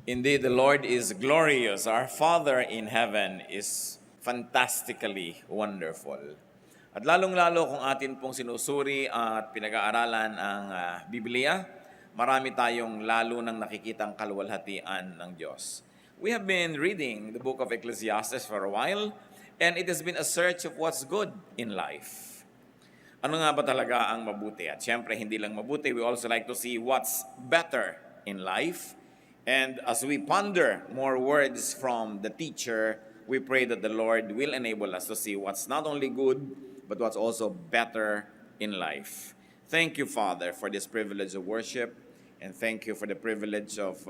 Indeed, the Lord is glorious. Our Father in heaven is fantastically wonderful. At lalong-lalo kung atin pong sinusuri at pinag-aaralan ang Biblia, marami tayong lalo nang nakikitang kaluwalhatian ng Diyos. We have been reading the book of Ecclesiastes for a while, and it has been a search of what's good in life. Ano nga ba talaga ang mabuti? At syempre, hindi lang mabuti, we also like to see what's better in life. And as we ponder more words from the teacher, we pray that the Lord will enable us to see what's not only good, but what's also better in life. Thank you, Father, for this privilege of worship, and thank you for the privilege of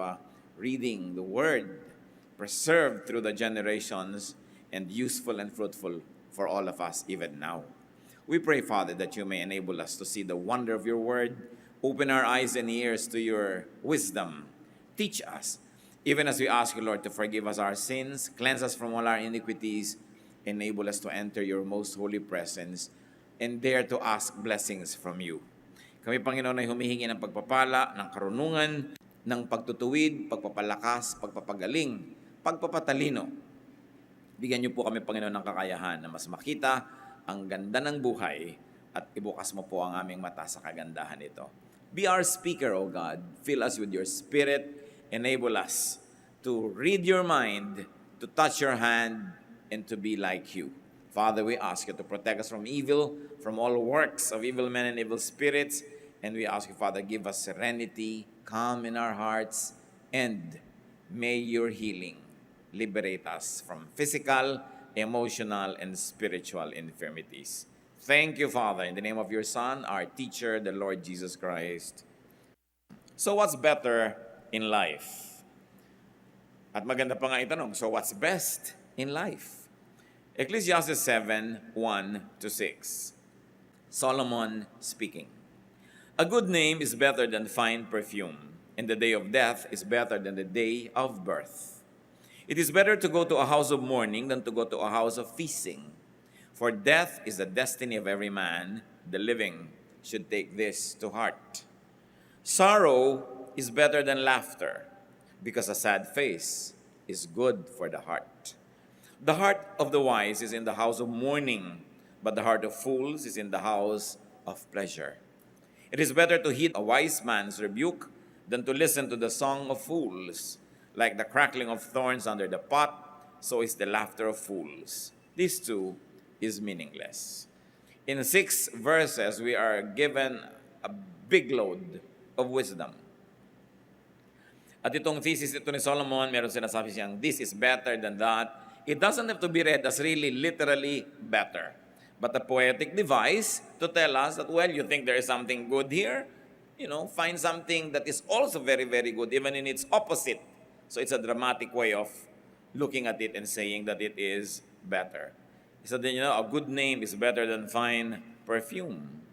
reading the Word, preserved through the generations, and useful and fruitful for all of us even now. We pray, Father, that you may enable us to see the wonder of your Word, open our eyes and ears to your wisdom. Teach us, even as we ask you, Lord, to forgive us our sins, cleanse us from all our iniquities, enable us to enter your most holy presence, and dare to ask blessings from you. Kami, Panginoon, ay humihingi ng pagpapala, ng karunungan, ng pagtutuwid, pagpapalakas, pagpapagaling, pagpapatalino. Bigyan niyo po kami, Panginoon, ng kakayahan na mas makita ang ganda ng buhay at ibukas mo po ang aming mata sa kagandahan nito. Be our speaker, O God. Fill us with your Spirit. Enable us to read your mind, to touch your hand, and to be like you. Father, we ask you to protect us from evil, from all works of evil men and evil spirits. And we ask you, Father, give us serenity, calm in our hearts, and may your healing liberate us from physical, emotional, and spiritual infirmities. Thank you, Father, in the name of your Son, our teacher, the Lord Jesus Christ. So what's better in life? At maganda pa nga itanong, so what's best in life? Ecclesiastes 7:1-6. Solomon speaking. A good name is better than fine perfume, and the day of death is better than the day of birth. It is better to go to a house of mourning than to go to a house of feasting. For death is the destiny of every man. The living should take this to heart. Sorrow is better than laughter, because a sad face is good for the heart. The heart of the wise is in the house of mourning, but the heart of fools is in the house of pleasure. It is better to heed a wise man's rebuke than to listen to the song of fools. Like the crackling of thorns under the pot, so is the laughter of fools. This too is meaningless. In 6 verses, we are given a big load of wisdom. At itong thesis ito ni Solomon, meron sinasabi siyang, this is better than that. It doesn't have to be read as really literally better, but a poetic device to tell us that, well, you think there is something good here? Find something that is also very, very good, even in its opposite. So it's a dramatic way of looking at it and saying that it is better. So then, a good name is better than fine perfume.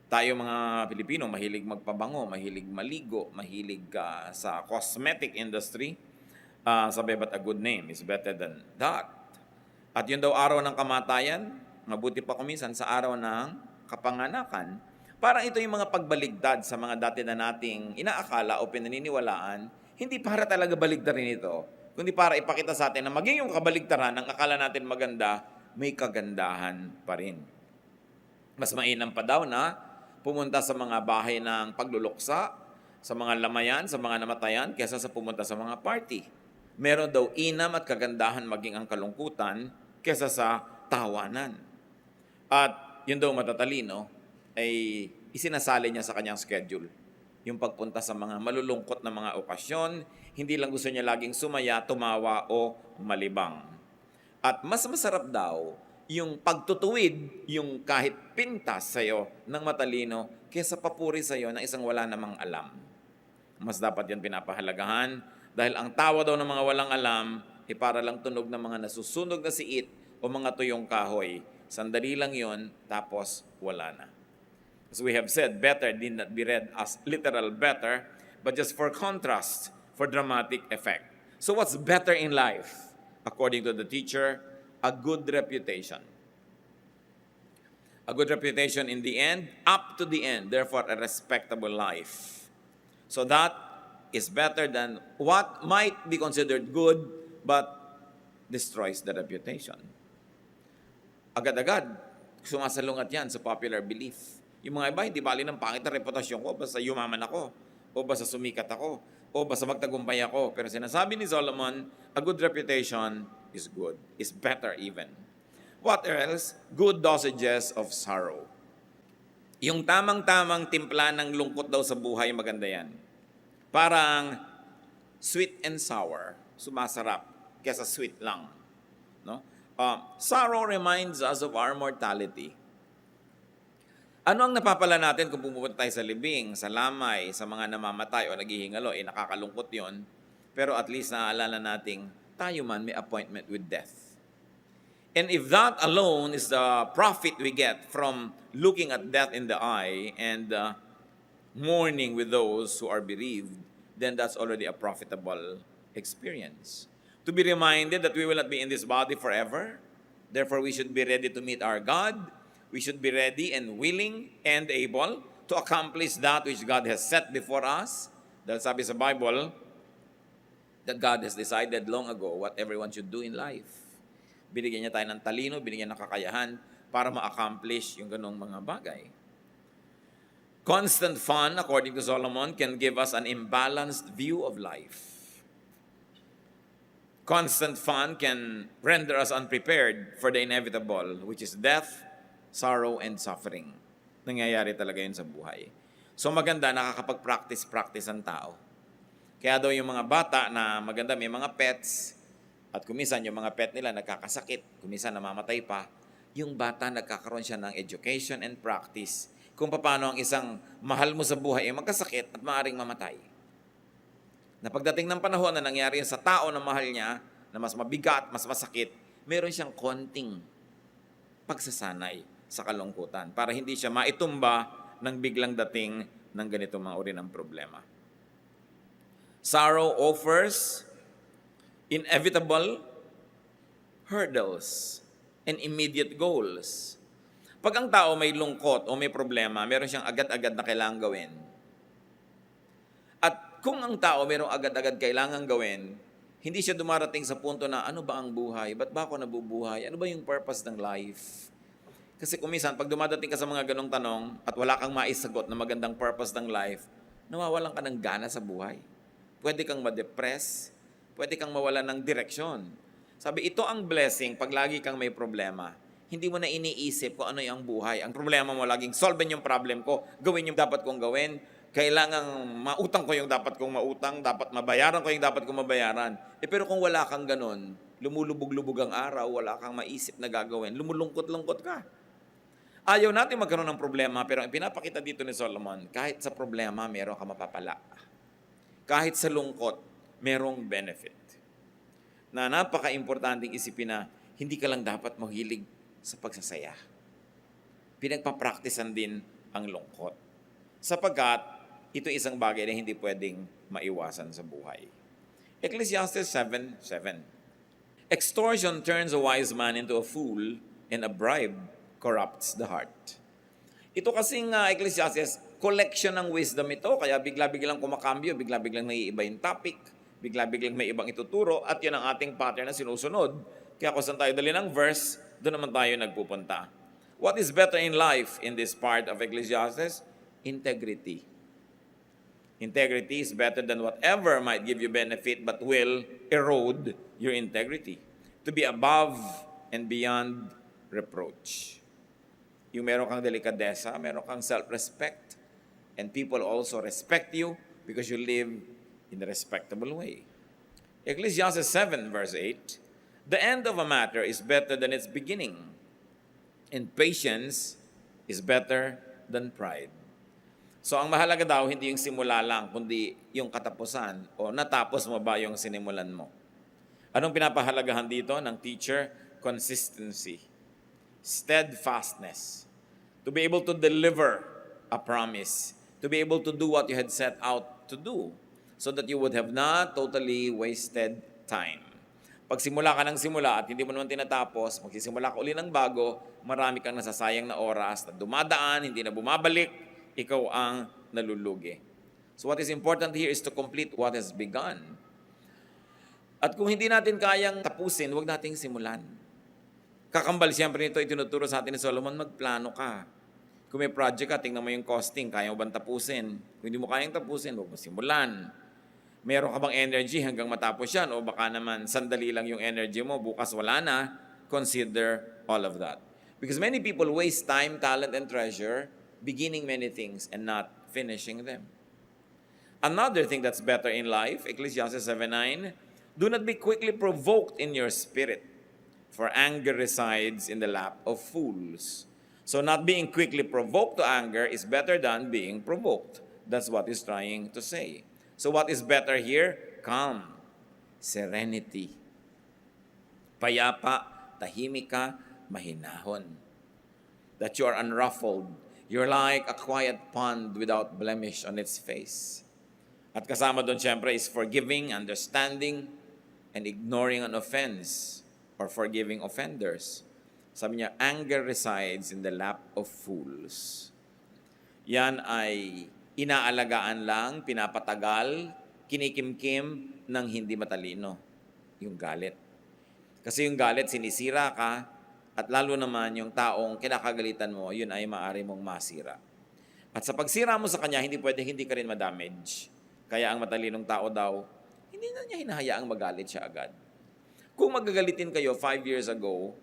Tayo mga Pilipino, mahilig magpabango, mahilig maligo, mahilig sa cosmetic industry. Sabi, but a good name is better than that. At yun daw araw ng kamatayan, mabuti pa kuminsan sa araw ng kapanganakan. Parang ito yung mga pagbaligtad sa mga dati na nating inaakala o pinaniniwalaan, hindi para talaga baligtarin ito, kundi para ipakita sa atin na maging yung kabaligtaran ng akala natin maganda, may kagandahan pa rin. Mas mainam pa daw na pumunta sa mga bahay ng pagluluksa, sa mga lamayan, sa mga namatayan, kaysa sa pumunta sa mga party. Meron daw inam at kagandahan maging ang kalungkutan kaysa sa tawanan. At yun daw matatalino ay isinasali niya sa kanyang schedule. Yung pagpunta sa mga malulungkot na mga okasyon, hindi lang gusto niya laging sumaya, tumawa o malibang. At mas masarap daw yung pagtutuwid, yung kahit pintas sa'yo ng matalino kaysa papuri sa'yo ng isang wala namang alam. Mas dapat yan pinapahalagahan dahil ang tawa daw ng mga walang alam ay para lang tunog ng mga nasusunog na siit o mga tuyong kahoy. Sandali lang yon, tapos wala na. As we have said, better did not be read as literal better, but just for contrast, for dramatic effect. So what's better in life? according to the teacher, a good reputation. A good reputation in the end, up to the end, therefore a respectable life. So that is better than what might be considered good but destroys the reputation. Agad-agad, sumasalungat yan sa popular belief. Yung mga iba, hindi bali ng pangit na reputasyon ko, basta yumaman ako, o basta sumikat ako, o basta magtagumpay ako. Pero sinasabi ni Solomon, a good reputation is good, is better even. What else? Good dosages of sorrow. Yung tamang-tamang timpla ng lungkot daw sa buhay, maganda yan. Parang sweet and sour, sumasarap, kesa sweet lang. No? Sorrow reminds us of our mortality. Ano ang napapala natin kung pumunta tayo sa libing, sa lamay, sa mga namamatay o naghihingalo? Nakakalungkot yon. Pero at least naaalala nating tayo man may appointment with death. And if that alone is the profit we get from looking at death in the eye and mourning with those who are bereaved, then that's already a profitable experience. To be reminded that we will not be in this body forever, therefore we should be ready to meet our God. We should be ready and willing and able to accomplish that which God has set before us. Dahil sabi sa Bible that God has decided long ago what everyone should do in life. Binigyan niya tayo ng talino, binigyan ng kakayahan para ma-accomplish yung ganong mga bagay. Constant fun, according to Solomon, can give us an imbalanced view of life. Constant fun can render us unprepared for the inevitable, which is death, sorrow, and suffering. Nangyayari talaga yun sa buhay. So maganda, nakakapag-practice ang tao. Kaya daw yung mga bata na maganda, may mga pets, at kumisan yung mga pet nila nagkakasakit, kumisan namamatay pa, yung bata nagkakaroon siya ng education and practice kung paano ang isang mahal mo sa buhay ay magkasakit at maaaring mamatay. Na pagdating ng panahon na nangyari sa tao na mahal niya, na mas mabigat, mas masakit, meron siyang konting pagsasanay sa kalungkutan para hindi siya maitumba ng biglang dating ng ganitong mga uri ng problema. Sorrow offers inevitable hurdles and immediate goals. Pag ang tao may lungkot o may problema, meron siyang agad-agad na kailangang gawin. At kung ang tao mayroong agad-agad kailangang gawin, hindi siya dumarating sa punto na ano ba ang buhay? Ba't ba ako nabubuhay? Ano ba yung purpose ng life? Kasi kumisan, pag dumadating ka sa mga ganong tanong at wala kang maisagot na magandang purpose ng life, nawawalan ka ng gana sa buhay. Pwede kang ma-depress, pwede kang mawalan ng direksyon. Sabi, ito ang blessing pag lagi kang may problema. Hindi mo na iniisip kung ano yung buhay. Ang problema mo, laging solvein yung problem ko, gawin yung dapat kong gawin, kailangang mautang ko yung dapat kong mautang, dapat mabayaran ko yung dapat kong mabayaran. Pero kung wala kang ganun, lumulubog-lubog ang araw, wala kang maisip na gagawin, lumulungkot-lungkot ka. Ayaw natin magkaroon ng problema, pero ang pinapakita dito ni Solomon, kahit sa problema, meron ka mapapala. Kahit sa lungkot, merong benefit. Na napaka-importanting isipin na hindi ka lang dapat mahilig sa pagsasaya. Pinagpapraktisan din ang lungkot. Sapagkat ito isang bagay na hindi pwedeng maiwasan sa buhay. Ecclesiastes 7:7. Extortion turns a wise man into a fool, and a bribe corrupts the heart. Ito kasing Ecclesiastes, collection ng wisdom ito, kaya bigla-biglang kumakambyo, bigla-biglang naiiba yung topic, bigla-biglang may ibang ituturo, at yan ang ating pattern na sinusunod. Kaya kung saan tayo dali ng verse, doon naman tayo nagpupunta. What is better in life in this part of Ecclesiastes? Integrity. Integrity is better than whatever might give you benefit but will erode your integrity. To be above and beyond reproach. Yung meron kang delikadesa, meron kang self-respect, and people also respect you because you live in a respectable way. Ecclesiastes 7 verse 8, the end of a matter is better than its beginning, and patience is better than pride. So ang mahalaga daw, hindi yung simula lang, kundi yung katapusan, o natapos mo ba yung sinimulan mo. Anong pinapahalagahan dito ng teacher? Consistency, steadfastness, to be able to deliver a promise, to be able to do what you had set out to do, so that you would have not totally wasted time. Pag simula ka ng simula at hindi mo naman tinatapos, magsisimula ka uli ng bago, marami kang nasasayang na oras na dumadaan, hindi na bumabalik, ikaw ang nalulugi. So what is important here is to complete what has begun. At kung hindi natin kayang tapusin, huwag nating simulan. Kakambal siyempre nito, itinuturo sa atin ni Solomon, magplano ka. Kung may project ka, tingnan mo yung costing, kaya mo bang tapusin? Kung hindi mo kayang tapusin, huwag mo simulan. Meron ka bang energy hanggang matapos yan? O baka naman sandali lang yung energy mo, bukas wala na, consider all of that. Because many people waste time, talent, and treasure beginning many things and not finishing them. Another thing that's better in life, Ecclesiastes 7:9, do not be quickly provoked in your spirit, for anger resides in the lap of fools. So not being quickly provoked to anger is better than being provoked. That's what he's trying to say. So what is better here? Calm, serenity. Payapa, tahimik ka, mahinahon. That you are unruffled. You're like a quiet pond without blemish on its face. At kasama doon siyempre is forgiving, understanding, and ignoring an offense or forgiving offenders. Sabi niya, anger resides in the lap of fools. Yan ay inaalagaan lang, pinapatagal, kinikimkim ng hindi matalino, yung galit. Kasi yung galit, sinisira ka, at lalo naman yung taong kinakagalitan mo, yun ay maaari mong masira. At sa pagsira mo sa kanya, hindi pwedeng hindi ka rin madamage. Kaya ang matalinong tao daw, hindi na niya hinahayaang magalit siya agad. Kung magagalitin kayo 5 years ago,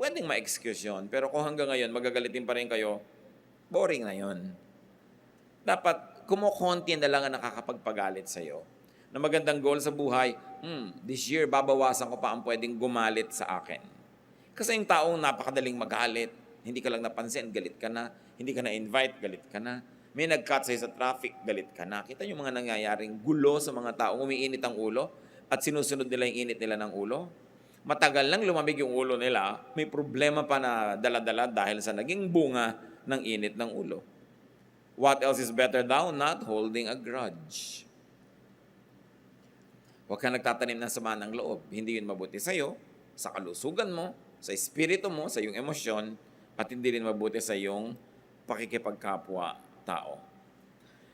pwedeng ma-excuse yun. Pero kung hanggang ngayon, magagalitin pa rin kayo, boring na yun. Dapat kumukonti na lang ang nakakapagpagalit sa'yo. Na magandang goal sa buhay, this year, babawasan ko pa ang pwedeng gumalit sa akin. Kasi yung taong napakadaling magalit, hindi ka lang napansin, galit ka na. Hindi ka na-invite, galit ka na. May nag-cut sa'yo sa traffic, galit ka na. Kita yung mga nangyayaring gulo sa mga taong umiinit ang ulo at sinusunod nila yung init nila ng ulo. Matagal lang lumamig yung ulo nila, may problema pa na dala-dala dahil sa naging bunga ng init ng ulo. What else is better daw? Not holding a grudge. Huwag ka nagtatanim ng sama ng loob. Hindi yun mabuti sa'yo, sa kalusugan mo, sa espiritu mo, sa iyong emosyon, at hindi rin mabuti sa iyong pakikipagkapwa-tao.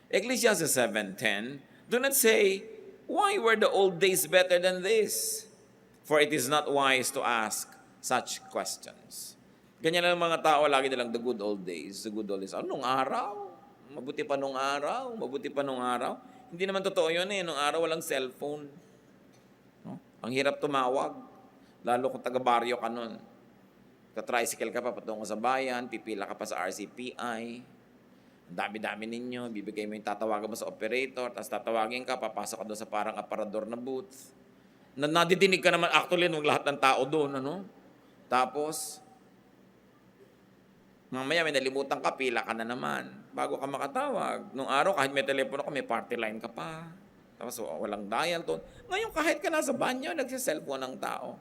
Ecclesiastes 7:10, do not say, why were the old days better than this? For it is not wise to ask such questions. Ganyan lang mga tao, lagi nilang the good old days. The good old days. Nung araw? Mabuti pa nung araw? Mabuti pa nung araw? Hindi naman totoo yun eh. Nung araw walang cellphone. No? Ang hirap tumawag. Lalo kung taga-baryo ka nun. Ka-tricycle ka pa patungo sa bayan, pipila ka pa sa RCPI. Ang dami-dami ninyo. Bibigay mo yung tatawagan mo sa operator, tapos tatawagin ka, papasok ka doon sa parang aparador na booth. Nadidinig ka naman actually nung lahat ng tao doon. Ano? Tapos, mamaya may nalimutan ka, pila ka na naman. Bago ka makatawag. Nung araw, kahit may telepono ka, may party line ka pa. Tapos walang dial tone. Ngayon, kahit ka nasa banyo, nagsiselfone ng tao.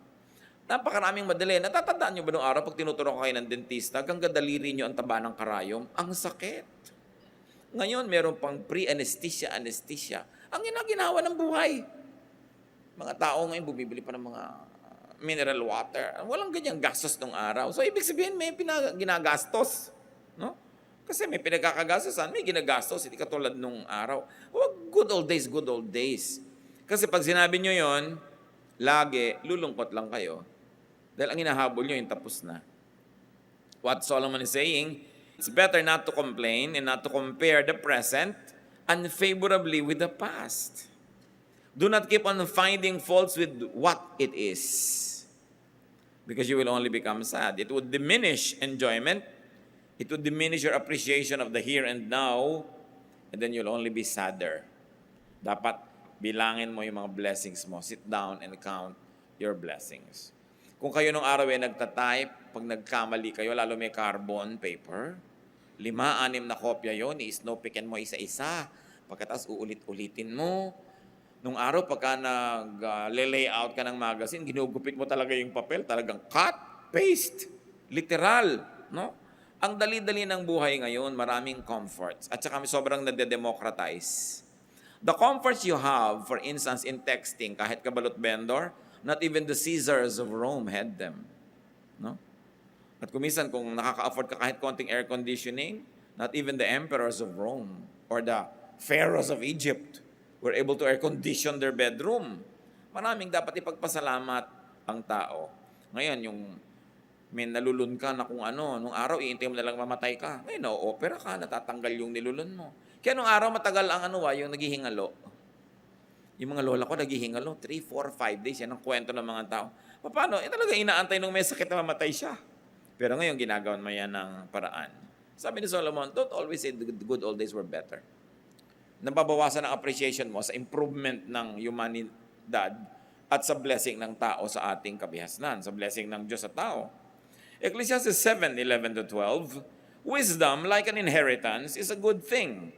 Napakaraming madali. Natatandaan nyo ba nung araw, pag tinuturo kayo ng dentista, hanggang daliri nyo ang taba ng karayom, ang sakit. Ngayon, meron pang pre-anesthesia, anesthesia. Ang ginagawa ng buhay. Mga tao ngayon, bumibili pa ng mga mineral water. Walang ganyang gastos nung araw. So, ibig sabihin, may ginagastos. No? Kasi may pinagkakagastosan, may ginagastos. Hindi katulad nung araw. Good old days, good old days. Kasi pag sinabi nyo yon, lagi, lulungkot lang kayo. Dahil ang hinahabol nyo, yung tapos na. What Solomon is saying, it's better not to complain and not to compare the present unfavorably with the past. Do not keep on finding faults with what it is. Because you will only become sad. It would diminish enjoyment. It would diminish your appreciation of the here and now. And then you'll only be sadder. Dapat bilangin mo yung mga blessings mo. Sit down and count your blessings. Kung kayo nung araw ay nagtatype, pag nagkamali kayo, lalo may carbon paper, 5-6 na kopya yun, i-snowpickin mo isa-isa. Pagkatapos uulit-ulitin mo. Nung araw, pagka nag-layout ka ng magazine, ginugupit mo talaga yung papel, talagang cut, paste, literal, no? Ang dali-dali ng buhay ngayon, maraming comforts. At saka sobrang nade-democratize. The comforts you have, for instance, in texting, kahit kabalot vendor, Not even the Caesars of Rome had them. No? At kumisan, kung nakaka-afford ka kahit konting air conditioning, not even the emperors of Rome or the pharaohs of Egypt were able to air condition their bedroom. Maraming dapat ipagpasalamat ang tao. Ngayon, yung may nalulun ka na kung ano, nung araw, iintay mo na lang mamatay ka. Ngayon, opera ka, natatanggal yung nilulun mo. Kaya nung araw, matagal ang yung naghihingalo. Yung mga lola ko naghihingalo, 3, 4, 5 days. Yan ang kwento ng mga tao. Paano? Talaga inaantay nung may sakit na mamatay siya. Pero ngayon, ginagawan mo yan ng paraan. Sabi ni Solomon, don't always say the good old days were better. Nababawasan ang appreciation mo sa improvement ng humanidad at sa blessing ng tao sa ating kabihasnan, sa blessing ng Diyos sa tao. Ecclesiastes 7:11-12, wisdom, like an inheritance, is a good thing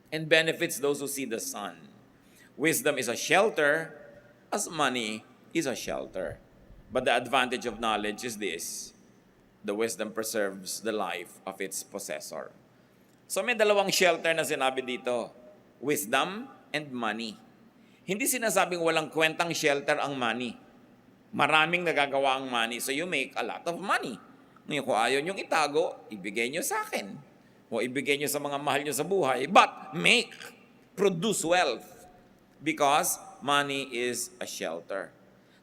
and benefits those who see the sun. Wisdom is a shelter as money is a shelter. But the advantage of knowledge is this: the wisdom preserves the life of its possessor. So may dalawang shelter na sinabi dito, wisdom and money. Hindi sinasabing walang kwentang shelter ang money. Maraming nagagawa ang money, so you make a lot of money. Ngayon, kung ayaw niyong itago, ibigay niyo sa akin. O ibigay niyo sa mga mahal niyo sa buhay. But produce wealth. Because money is a shelter.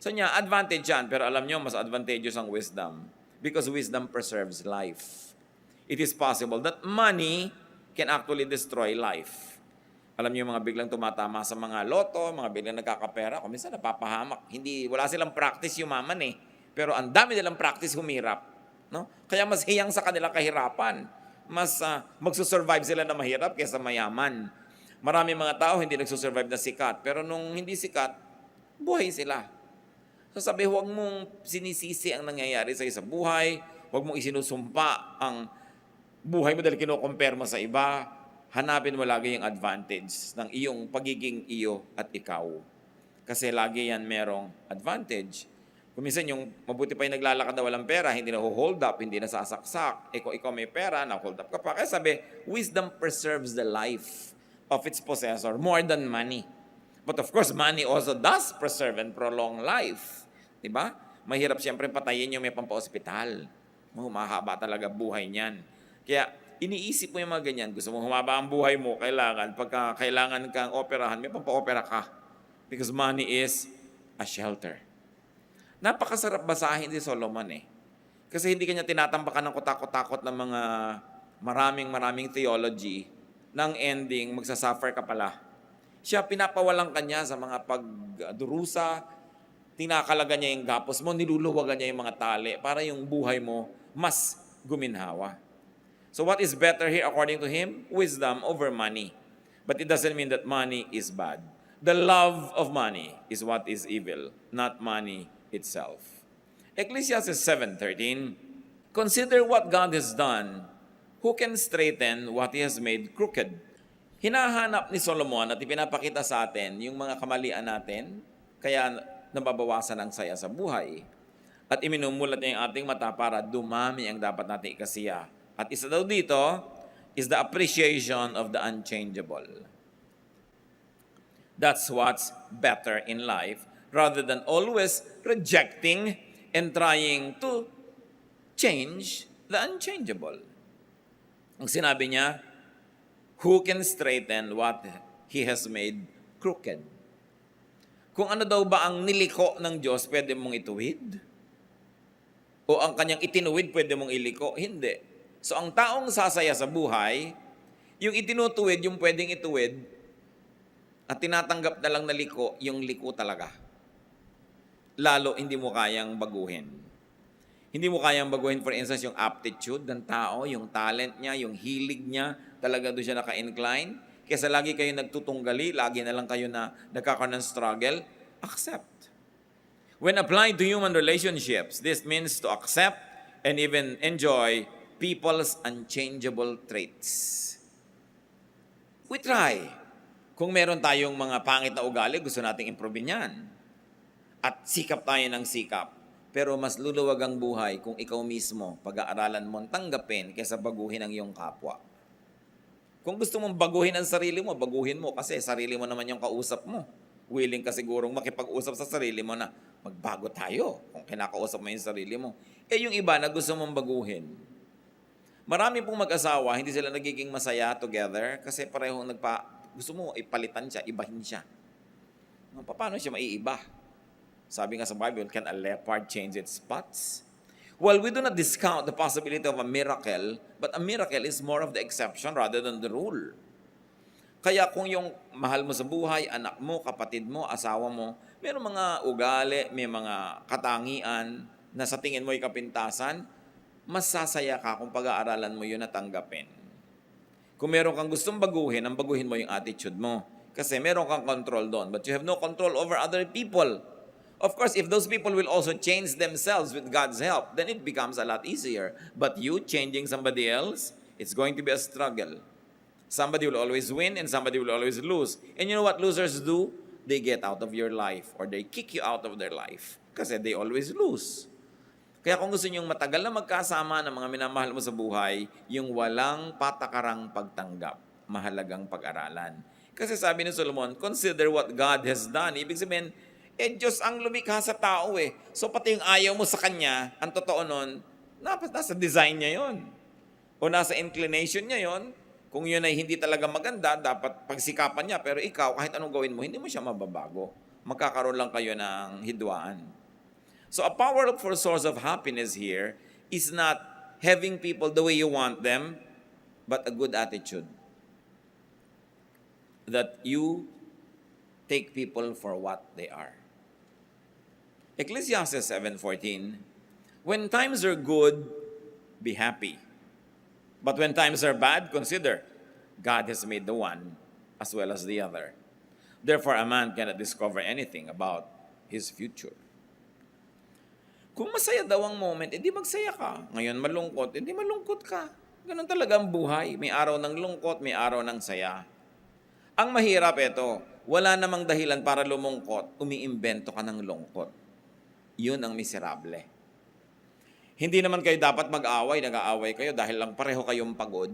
So niya, advantage yan. Pero alam niyo, mas advantageous ang wisdom. Because wisdom preserves life. It is possible that money can actually destroy life. Alam niyo yung mga biglang tumatama sa mga loto, mga biglang nagkakapera, kung minsan napapahamak. Wala silang practice yumaman eh. Pero ang dami nilang practice humirap. No? Kaya mas hiyang sa kanila kahirapan. Mas magsusurvive sila na mahirap kaysa mayaman. Marami mga tao hindi nagsusurvive na sikat. Pero nung hindi sikat, buhay sila. So sabi, huwag mong sinisisi ang nangyayari sa sa buhay. Huwag mong isinusumpa ang buhay mo dahil kino-compare mo sa iba. Hanapin mo lagi yung advantage ng iyong pagiging iyo at ikaw. Kasi lagi yan merong advantage. Kung minsan yung mabuti pa yung naglalakad na walang pera, hindi na hold up, hindi na sasaksak. Kung ikaw may pera, na-hold up ka pa. Kaya sabi, wisdom preserves the life of its possessor more than money. But of course, money also does preserve and prolong life. Diba? Mahirap siyempre patayin yung may pampa-ospital. Mahaba talaga buhay niyan. Kaya, iniisip mo yung mga ganyan. Gusto mo humaba ang buhay mo, pagka kailangan kang operahan, may pampa-opera ka. Because money is a shelter. Napakasarap basahin si Solomon eh. Kasi hindi kanya tinatambakan ng kutakot-takot ng mga maraming theology, ng ending, magsasuffer ka pala. Siya pinapawalan kanya sa mga pagdurusa, tinakalaga niya yung gapos mo, niluluwagan niya yung mga tali para yung buhay mo mas guminhawa. So what is better here according to him? Wisdom over money. But it doesn't mean that money is bad. The love of money is what is evil, not money itself. Ecclesiastes 7:13, consider what God has done. Who can straighten what He has made crooked? Hinahanap ni Solomon at ipinapakita sa atin yung mga kamalian natin, kaya nababawasan ang saya sa buhay. At iminumulat niya yung ating mata para dumami ang dapat natin ikasiya. At isa daw dito is the appreciation of the unchangeable. That's what's better in life rather than always rejecting and trying to change the unchangeable. Ang sinabi niya, who can straighten what He has made crooked? Kung ano daw ba ang niliko ng Diyos, pwede mong ituwid? O ang kanyang itinuwid, pwede mong iliko? Hindi. So, ang taong sasaya sa buhay, yung itinutuwid, yung pwedeng ituwid, at tinatanggap na lang na liko, yung liko talaga. Lalo, hindi mo kayang baguhin. Hindi mo kayang baguhin, for instance, yung aptitude ng tao, yung talent niya, yung hilig niya, talaga doon siya naka-incline. Kesa lagi kayo nagtutunggali, lagi na lang kayo na nagkakaroon ng struggle, accept. When applied to human relationships, this means to accept and even enjoy people's unchangeable traits. We try. Kung meron tayong mga pangit na ugali, gusto nating improve yan. At sikap tayo ng sikap. Pero mas luluwag ang buhay kung ikaw mismo, pag-aaralan mo, tanggapin kaysa baguhin ang iyong kapwa. Kung gusto mong baguhin ang sarili mo, baguhin mo kasi sarili mo naman yung kausap mo. Willing ka sigurong makipag-usap sa sarili mo na magbago tayo kung kinakausap mo yung sarili mo. Yung iba na gusto mong baguhin. Marami pong mag-asawa, hindi sila nagiging masaya together kasi parehong gusto mo ipalitan siya, ibahin siya. Paano siya maiiba? Sabi nga sa Bible, can a leopard change its spots? Well, we do not discount the possibility of a miracle, but a miracle is more of the exception rather than the rule. Kaya kung yung mahal mo sa buhay, anak mo, kapatid mo, asawa mo, mayroong mga ugali, may mga katangian na sa tingin mo ay kapintasan, mas sasaya ka kung pag-aaralan mo yun at tanggapin. Kung meron kang gustong baguhin, ang baguhin mo yung attitude mo. Kasi meron kang control doon, but you have no control over other people. Of course, if those people will also change themselves with God's help, then it becomes a lot easier. But you changing somebody else, it's going to be a struggle. Somebody will always win and somebody will always lose. And you know what losers do? They get out of your life or they kick you out of their life kasi they always lose. Kaya kung gusto niyong matagal na magkasama ng mga minamahal mo sa buhay, yung walang patakarang pagtanggap, mahalagang pag-aralan. Kasi sabi ni Solomon, consider what God has done. Ibig sabihin, Diyos ang lumikha sa tao eh. So pati yung ayaw mo sa Kanya, ang totoo nun, nasa design niya yon o nasa inclination niya yon. Kung yun ay hindi talaga maganda, dapat pagsikapan niya. Pero ikaw, kahit anong gawin mo, hindi mo siya mababago. Magkakaroon lang kayo ng hidwaan. So a powerful source of happiness here is not having people the way you want them, but a good attitude. That you take people for what they are. Ecclesiastes 7:14, when times are good, be happy. But when times are bad, consider, God has made the one as well as the other. Therefore, a man cannot discover anything about his future. Kung masaya daw ang moment, edi magsaya ka. Ngayon malungkot, edi malungkot ka. Ganun talaga ang buhay. May araw ng lungkot, may araw ng saya. Ang mahirap ito, wala namang dahilan para lumungkot, umiimbento ka ng lungkot. Yun ang miserable. Hindi naman kayo dapat mag-away, nag-aaway kayo dahil lang pareho kayong pagod.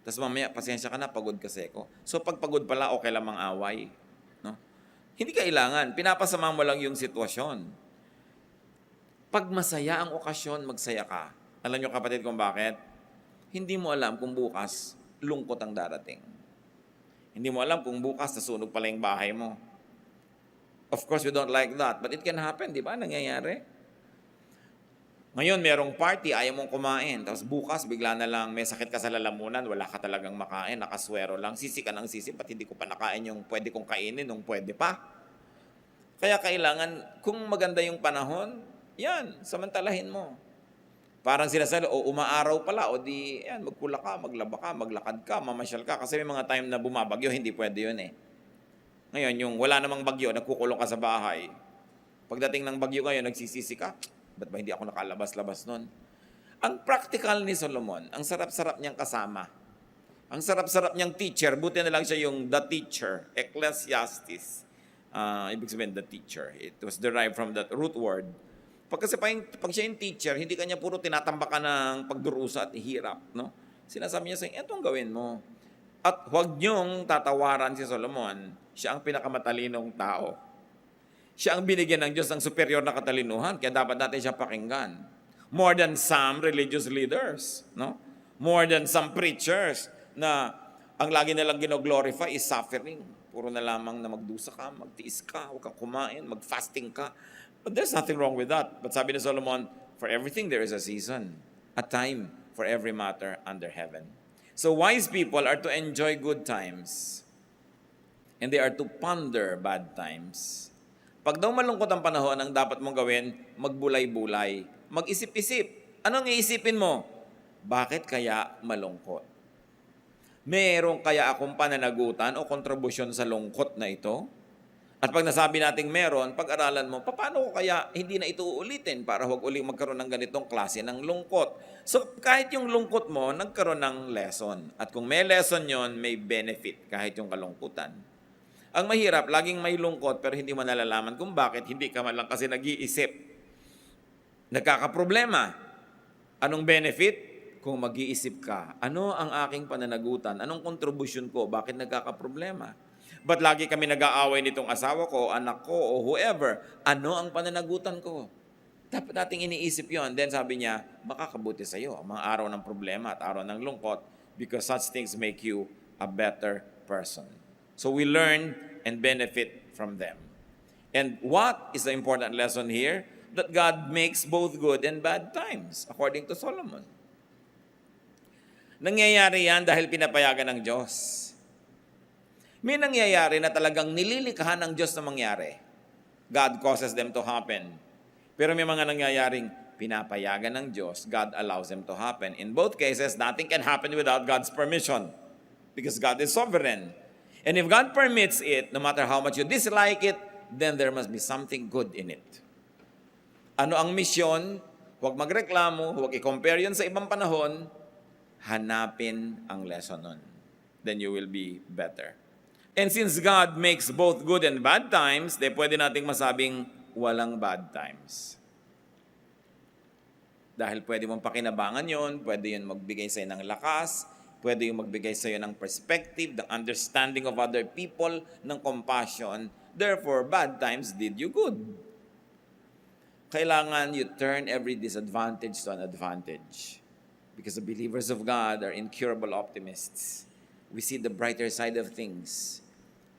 Tapos mamaya, pasensya ka na, pagod kasi ko. So pag pagod pala, okay lang mang-away. No? Hindi kailangan, pinapasama mo lang yung sitwasyon. Pag masaya ang okasyon, magsaya ka. Alam nyo kapatid kung bakit? Hindi mo alam kung bukas, lungkot ang darating. Hindi mo alam kung bukas, nasunog pala yung bahay mo. Of course, we don't like that, but it can happen, di ba? Nangyayari. Ngayon, merong party, ayaw mong kumain. Tapos bukas, bigla na lang, may sakit ka sa lalamunan, wala ka talagang makain, nakaswero lang. Sisi ka ng sisi, pati hindi ko pa nakain yung pwede kong kainin, nung pwede pa. Kaya kailangan, kung maganda yung panahon, yan, samantalahin mo. Parang sinasabi, umaaraw pala, o di, yan, magkula ka, maglaba ka, maglakad ka, mamasyal ka. Kasi may mga time na bumabagyo, hindi pwede yun eh. Ngayon, yung wala namang bagyo, nagkukulong ka sa bahay. Pagdating ng bagyo ngayon, nagsisisi ka, ba't ba hindi ako nakalabas-labas nun? Ang practical ni Solomon, ang sarap-sarap niyang kasama. Ang sarap-sarap niyang teacher, buti na lang siya yung the teacher, Ecclesiastes. Ibig sabihin, the teacher. It was derived from that root word. Pag siya yung teacher, hindi kanya puro tinatambakan ng pagdurusa at hirap. No? Sinasabi niya sa inyo, etong gawin mo. At huwag niyong tatawaran si Solomon. Siya ang pinakamatalinong tao. Siya ang binigyan ng Diyos ng superior na katalinuhan, kaya dapat natin siya pakinggan. More than some religious leaders, no? More than some preachers na ang lagi nilang gino-glorify is suffering. Puro na lamang na magdusa ka, magtiis ka, huwag kang kumain, mag-fasting ka. But there's nothing wrong with that. But sabi ni Solomon, for everything there is a season, a time for every matter under heaven. So wise people are to enjoy good times, and they are to ponder bad times. Pag daw malungkot ang panahon, ang dapat mong gawin, magbulay-bulay, mag-isip-isip. Anong iisipin mo? Bakit kaya malungkot? Meron kaya akong pananagutan o kontribusyon sa lungkot na ito? At pag nasabi nating meron, pag-aralan mo, paano ko kaya hindi na ito uulitin para huwag uling magkaroon ng ganitong klase ng lungkot? So kahit yung lungkot mo, nagkaroon ng lesson. At kung may lesson yon, may benefit kahit yung kalungkutan. Ang mahirap, laging may lungkot pero hindi mo nalalaman kung bakit hindi ka man lang kasi nag-iisip. Nagkakaproblema. Anong benefit? Kung mag-iisip ka, ano ang aking pananagutan? Anong kontribusyon ko? Bakit nagkakaproblema? Ba't lagi kami nag-aaway nitong asawa ko, anak ko, o whoever? Ano ang pananagutan ko? Dapat nating iniisip yon. Then sabi niya, makakabuti sa iyo ang mga araw ng problema at araw ng lungkot because such things make you a better person. So we learn and benefit from them. And what is the important lesson here? That God makes both good and bad times, according to Solomon. Nangyayari yan dahil pinapayagan ng Diyos. May nangyayari na talagang nililikhahan ng Diyos na mangyari. God causes them to happen. Pero may mga nangyayaring pinapayagan ng Diyos, God allows them to happen. In both cases, nothing can happen without God's permission because God is sovereign. And if God permits it, no matter how much you dislike it, then there must be something good in it. Ano ang misyon? Huwag magreklamo, huwag i-compare yun sa ibang panahon, hanapin ang lesson nun. Then you will be better. And since God makes both good and bad times, pwede nating masabing walang bad times. Dahil pwede mong pakinabangan yon, pwede yun magbigay sa'yo ng lakas, pwede yung magbigay sa'yo ng perspective, ng understanding of other people, ng compassion. Therefore, bad times did you good. Kailangan you turn every disadvantage to an advantage. Because the believers of God are incurable optimists. We see the brighter side of things.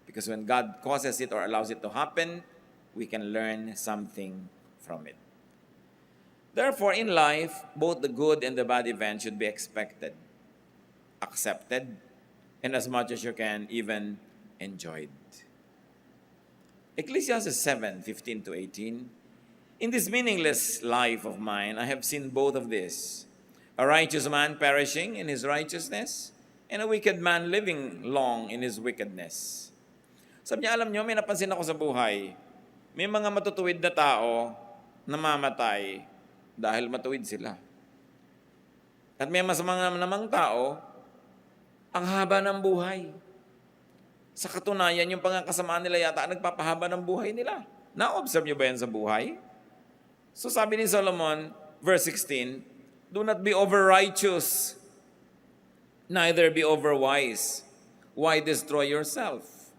Because when God causes it or allows it to happen, we can learn something from it. Therefore, in life, both the good and the bad events should be expected, accepted, and as much as you can, even enjoyed. Ecclesiastes 7:15-18. In this meaningless life of mine, I have seen both of this. A righteous man perishing in his righteousness, and a wicked man living long in his wickedness. Sabi niya, alam niyo, may napansin ako sa buhay. May mga matutuwid na tao na mamatay dahil matuwid sila. At may masamang namang tao, ang haba ng buhay. Sa katunayan, yung pangkasamaan nila yata nagpapahaba ng buhay nila. Na-observe niyo ba yan sa buhay? So sabi ni Solomon, verse 16, do not be over-righteous, neither be over-wise. Why destroy yourself?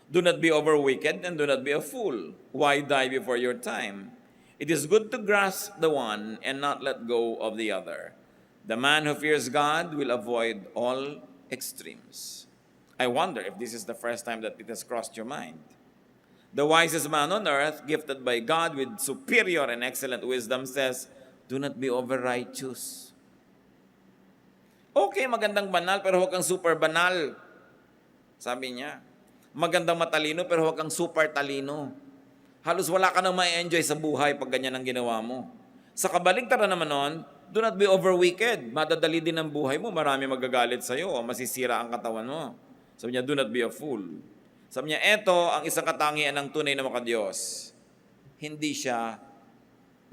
Do not be over-wicked, and do not be a fool. Why die before your time? It is good to grasp the one and not let go of the other. The man who fears God will avoid all extremes. I wonder if this is the first time that it has crossed your mind. The wisest man on earth, gifted by God with superior and excellent wisdom, says, do not be over-righteous. Okay, magandang banal, pero huwag kang super banal. Sabi niya. Magandang matalino, pero huwag kang super talino. Halos wala ka nang ma-enjoy sa buhay pag ganyan ang ginawa mo. Sa kabaligtaran naman nun, do not be over-wicked. Madadali din ang buhay mo, marami magagalit sa'yo, o masisira ang katawan mo. Sabi niya, do not be a fool. Sabi niya, eto ang isang katangian ng tunay na makadiyos. Hindi siya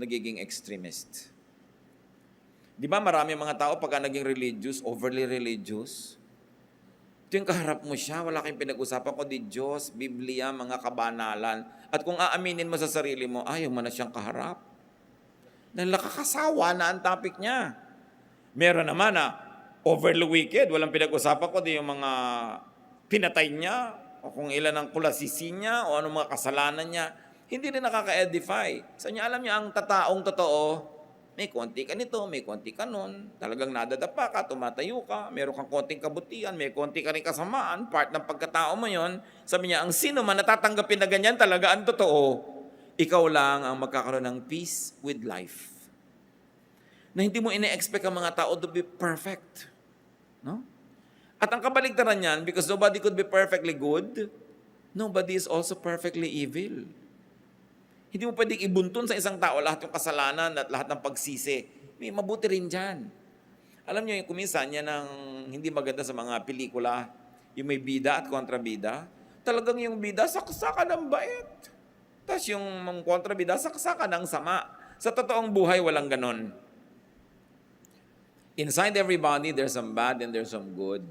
nagiging extremist. Di ba marami mga tao pagka naging religious, overly religious? Ito yung kaharap mo siya, wala kayong pinag-usapan ko di Diyos, Biblia, mga kabanalan. At kung aaminin mo sa sarili mo, ayaw mo na siyang kaharap. Dahil nakakasawa na ang topic niya. Meron naman na overly wicked, walang pinag-usapan ko di yung mga pinatay niya, o kung ilan ang kulasisi niya, o anong mga kasalanan niya, hindi rin nakaka-edify. Sa niya, alam niya, ang tataong totoo, may konti ka nito, may konti ka nun, talagang nadadapa ka, tumatayo ka, meron kang konting kabutihan, may konti ka rin kasamaan, part ng pagkatao mo yon. Sabi niya, ang sino man natatanggapin na ganyan, talaga ang totoo, ikaw lang ang magkakaroon ng peace with life. Na hindi mo ine-expect ang mga tao to be perfect. No? At ang kabaligtaran niyan, because nobody could be perfectly good, nobody is also perfectly evil. Hindi mo pwedeng ibuntun sa isang tao lahat yung kasalanan at lahat ng pagsisi. May mabuti rin dyan. Alam niyo, yung kuminsan yan ang hindi maganda sa mga pelikula, yung may bida at kontrabida, talagang yung bida saksakan ng bait. Tapos yung kontrabida saksakan ng sama. Sa totoong buhay, walang ganon. Inside everybody, there's some bad and there's some good.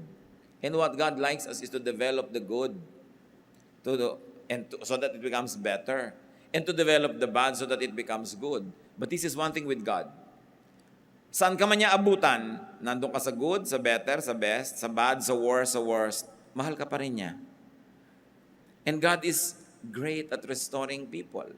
And what God likes us is to develop the good so that it becomes better. And to develop the bad so that it becomes good. But this is one thing with God. Saan ka man niya abutan, nandun ka sa good, sa better, sa best, sa bad, sa worst, mahal ka pa rin niya. And God is great at restoring people.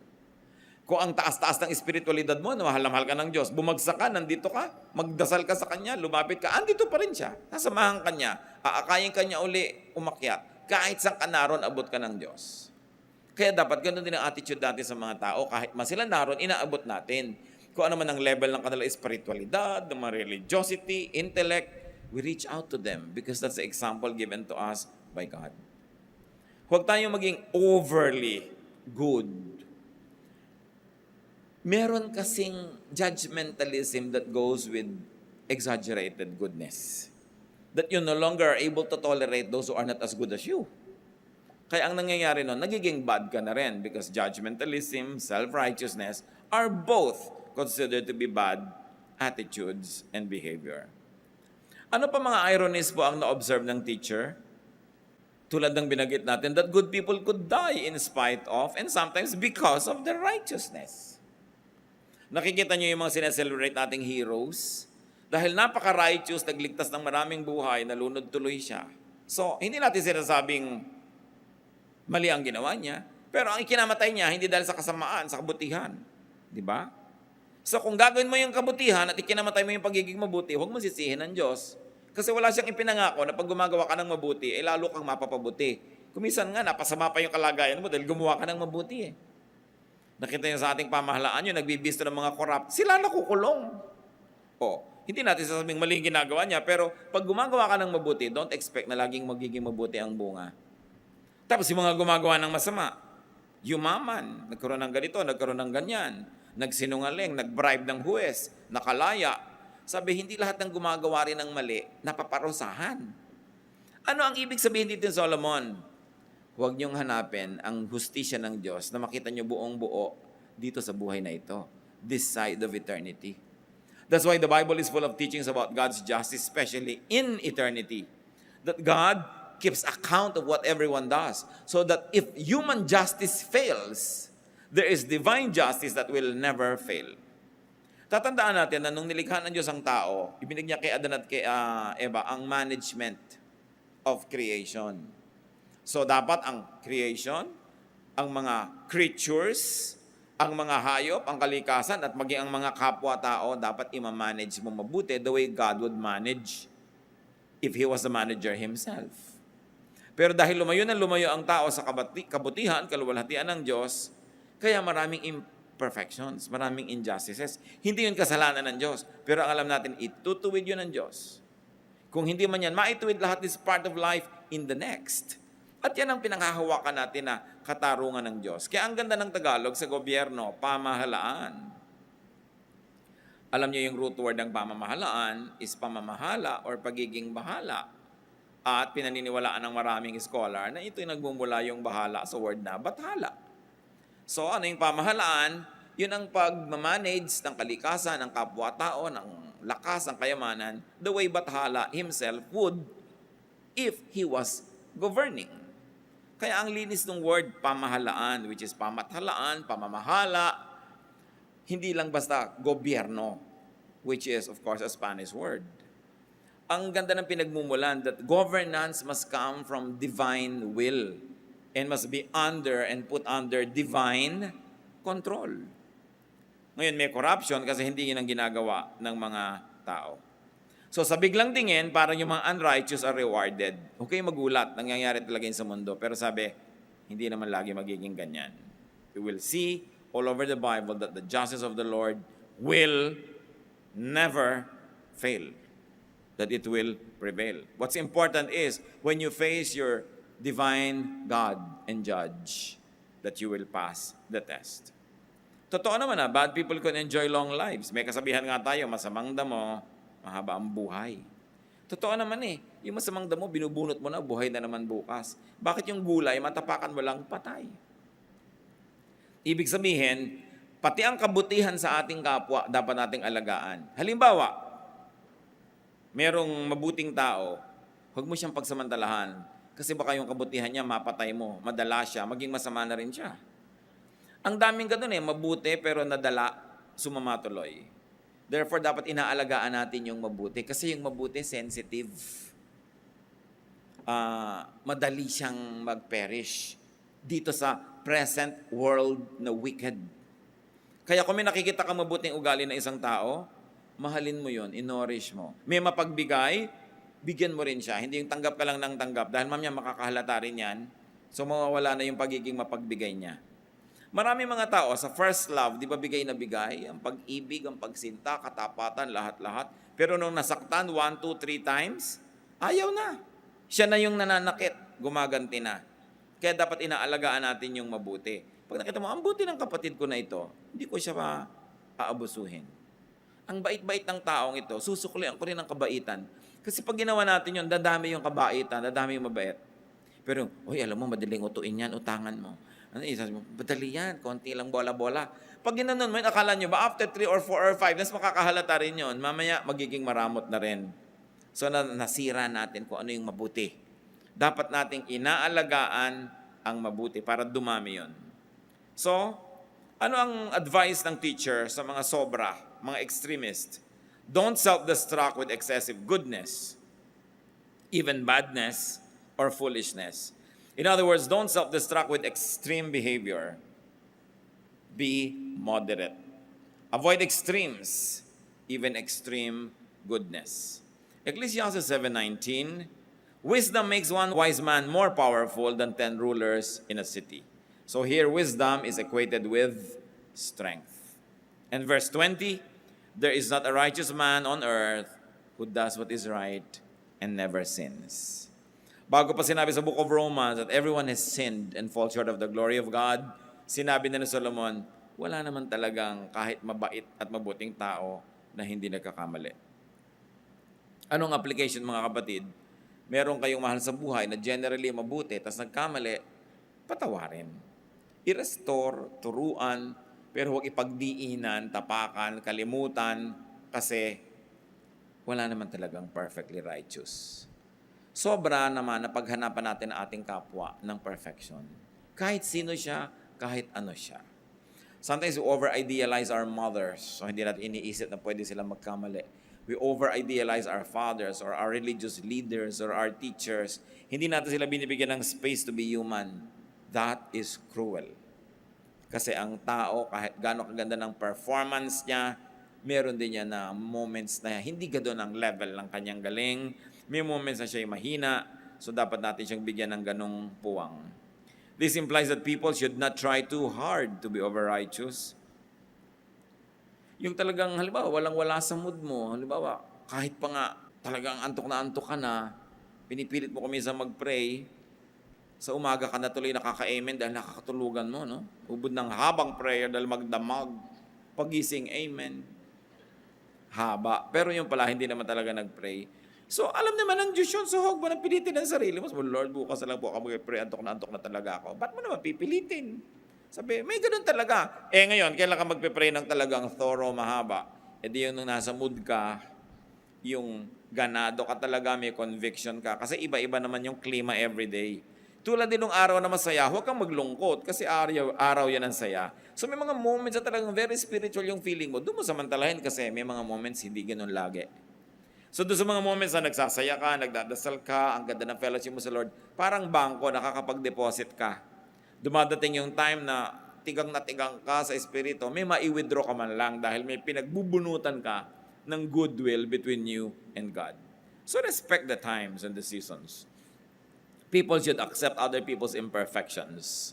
Kung ang taas-taas ng espiritualidad mo, mahal na mahal ka ng Diyos, bumagsak ka, nandito ka, magdasal ka sa Kanya, lumapit ka, andito pa rin siya. Nasamahan ka niya, aakayin ka niya uli umakyat. Kahit saan ka naroon, abot ka ng Diyos. Kaya dapat ganun din ang attitude natin sa mga tao. Kahit man sila naroon, inaabot natin. Kung ano man ang level ng kanilang espiritualidad, ng mga religiosity, intellect, we reach out to them because that's the example given to us by God. Huwag tayong maging overly good. Meron kasing judgmentalism that goes with exaggerated goodness. That you no longer are able to tolerate those who are not as good as you. Kaya ang nangyayari nun, nagiging bad ka na rin because judgmentalism, self-righteousness are both considered to be bad attitudes and behavior. Ano pa mga ironies po ang na-observe ng teacher? Tulad ng binanggit natin, that good people could die in spite of and sometimes because of their righteousness. Nakikita niyo yung mga sineselebrate nating heroes? Dahil napaka-righteous, nagligtas ng maraming buhay, nalunod tuloy siya. So, hindi natin sinasabing mali ang ginawa niya, pero ang ikinamatay niya, hindi dahil sa kasamaan, sa kabutihan. Di ba? So, kung gagawin mo yung kabutihan at ikinamatay mo yung pagiging mabuti, huwag mo sisihin ng Diyos. Kasi wala siyang ipinangako na pag gumagawa ka ng mabuti, lalo kang mapapabuti. Kumisan nga, napasama pa yung kalagayan mo dahil gumawa ka ng mabuti eh. Nakita niyo sa ating pamahalaan yun, nagbibisto ng mga corrupt, sila nakukulong. Hindi natin sasabing maling ginagawa niya, pero pag gumagawa ka ng mabuti, don't expect na laging magiging mabuti ang bunga. Tapos yung mga gumagawa ng masama, yumaman, nagkaroon ng ganito, nagkaroon ng ganyan, nagsinungaling, nagbribe ng huwes, nakalaya. Sabi, hindi lahat ng gumagawa rin ng mali, napaparusahan. Ano ang ibig sabihin dito, Solomon? Huwag niyong hanapin ang hustisya ng Diyos na makita niyo buong buo dito sa buhay na ito, this side of eternity. That's why the Bible is full of teachings about God's justice, especially in eternity. That God keeps account of what everyone does. So that if human justice fails, there is divine justice that will never fail. Tatandaan natin na nung nilikha ng Diyos ang tao, ibinigay niya kay Adan at kay Eva ang management of creation. So dapat ang creation, ang mga creatures, ang mga hayop, ang kalikasan, at maging ang mga kapwa-tao, dapat i-manage mo mabuti the way God would manage if He was the manager Himself. Pero dahil lumayo na lumayo ang tao sa kabutihan, kaluwalhatian ng Diyos, kaya maraming imperfections, maraming injustices. Hindi yun kasalanan ng Diyos, pero ang alam natin, itutuwid yun ng Diyos. Kung hindi man yan, maituwid lahat is part of life in the next. At yan ang pinanghahawakan natin na katarungan ng Diyos. Kaya ang ganda ng Tagalog sa gobyerno, pamahalaan. Alam niyo yung root word ng pamamahalaan is pamamahala or pagiging bahala. At pinaniniwalaan ng maraming scholar na ito'y nagmumula yung bahala sa word na bathala. So ano yung pamahalaan? Yun ang pag-manage ng kalikasan, ng kapwa-tao, ng lakas, ng kayamanan, the way bathala himself would if he was governing. Kaya ang linis ng word pamahalaan, which is pamathalaan, pamamahala, hindi lang basta gobyerno, which is of course a Spanish word. Ang ganda ng pinagmumulan that governance must come from divine will and must be under and put under divine control. Ngayon may corruption kasi hindi yun ang ginagawa ng mga tao. So sa biglang tingin, parang yung mga unrighteous are rewarded. Okay, magulat, nangyayari talaga yun sa mundo. Pero sabi, hindi naman lagi magiging ganyan. We will see all over the Bible that the justice of the Lord will never fail. That it will prevail. What's important is, when you face your divine God and judge, that you will pass the test. Totoo naman bad people can enjoy long lives. May kasabihan nga tayo, masamang damo, mahaba ang buhay. Totoo naman yung masamang damo, binubunot mo na, buhay na naman bukas. Bakit yung gulay, matapakan mo lang, patay? Ibig sabihin, pati ang kabutihan sa ating kapwa, dapat nating alagaan. Halimbawa, merong mabuting tao, huwag mo siyang pagsamantalahan. Kasi baka yung kabutihan niya, mapatay mo, madala siya, maging masama na rin siya. Ang daming ganun mabuti pero nadala, sumamatuloy. Therefore, dapat inaalagaan natin yung mabuti. Kasi yung mabuti, sensitive. Madali siyang mag-perish. dito sa present world na wicked. Kaya kung may nakikita kang mabuting ugali ng isang tao, mahalin mo yon, inorish mo. May mapagbigay, bigyan mo rin siya. Hindi yung tanggap ka lang ng tanggap. Dahil mamaya makakahalata rin yan. So mawawala na yung pagiging mapagbigay niya. Marami mga tao sa first love, di ba bigay na bigay? Ang pag-ibig, ang pagsinta, katapatan, lahat-lahat. Pero nung nasaktan 1, 2, 3 times, ayaw na. Siya na yung nananakit, gumaganti na. Kaya dapat inaalagaan natin yung mabuti. Pag nakita mo, ang buti ng kapatid ko na ito, hindi ko siya aabusuhin. Ang bait-bait ng taong ito, susuklian ko rin ang kabaitan. Kasi pag ginawa natin yun, dadami yung kabaitan, dadami yung mabait. Pero, alam mo, madaling utuin yan, utangan mo. Sabi mo, madali yan, konti lang bola-bola. Pag ginanon mo, akala nyo ba, after 3 or 4 or 5, mas makakahalata rin yun, mamaya magiging maramot na rin. So, nasira natin kung ano yung mabuti. Dapat nating inaalagaan ang mabuti para dumami yon. So, ano ang advice ng teacher sa mga sobra, mga extremist? Don't self-destruct with excessive goodness, even badness or foolishness. In other words, don't self-destruct with extreme behavior. Be moderate. Avoid extremes, even extreme goodness. Ecclesiastes 7:19, wisdom makes one wise man more powerful than 10 rulers in a city. So here, wisdom is equated with strength. And verse 20, there is not a righteous man on earth who does what is right and never sins. Bago pa sinabi sa book of Romans that everyone has sinned and fall short of the glory of God, sinabi na ni Solomon, wala naman talagang kahit mabait at mabuting tao na hindi nagkakamali. Anong application mga kapatid? Meron kayong mahal sa buhay na generally mabuti, tas nagkamali, patawarin. I-restore, turuan, pero huwag ipagdiinan, tapakan, kalimutan, kasi wala naman talagang perfectly righteous. Sobra naman na paghanapan natin ang ating kapwa ng perfection. Kahit sino siya, kahit ano siya. Sometimes we over-idealize our mothers, so hindi natin iniisip na pwede sila magkamali. We over-idealize our fathers or our religious leaders or our teachers. Hindi natin sila binibigyan ng space to be human. That is cruel. Kasi ang tao, kahit gaano kaganda ng performance niya, meron din niya na moments na hindi gano'n ang level ng kanyang galing. May moments na siya mahina, so dapat natin siyang bigyan ng ganong puwang. This implies that people should not try too hard to be over-righteous. Yung talagang, halimbawa, walang-wala sa mood mo. Halimbawa, kahit pa nga talagang antok ka na, pinipilit mo kami sa mag-pray, sa umaga ka na tuloy nakaka-amen dahil nakakatulugan mo, no? Ubod ng habang prayer dahil magdamag. Pagising, amen. Haba. Pero yung pala, hindi naman talaga nag-pray. So, alam naman ng Diyos yun. So, huwag mo nang pilitin ang sarili mo. So, Lord, bukas na lang po ako mag-pray. Antok na talaga ako. Ba't mo naman pipilitin? Sabi, may ganun talaga. Ngayon, kailan ka magpe-pray ng talagang thorough, mahaba? Di yung nung nasa mood ka, yung ganado ka talaga, may conviction ka. Kasi iba-iba naman yung klima everyday. Tulad din ng araw na masaya, huwag kang maglungkot kasi araw yan ang saya. So may mga moments na talagang very spiritual yung feeling mo. Doon mo samantalahin kasi may mga moments hindi ganun lagi. So doon sa mga moments na nagsasaya ka, nagdadasal ka, ang ganda ng fellowship mo sa Lord, parang bangko, nakakapag-deposit ka. Dumadating yung time na tigang ka sa espiritu, may mai-withdraw ka man lang dahil may pinagbubunutan ka ng goodwill between you and God. So respect the times and the seasons. People should accept other people's imperfections.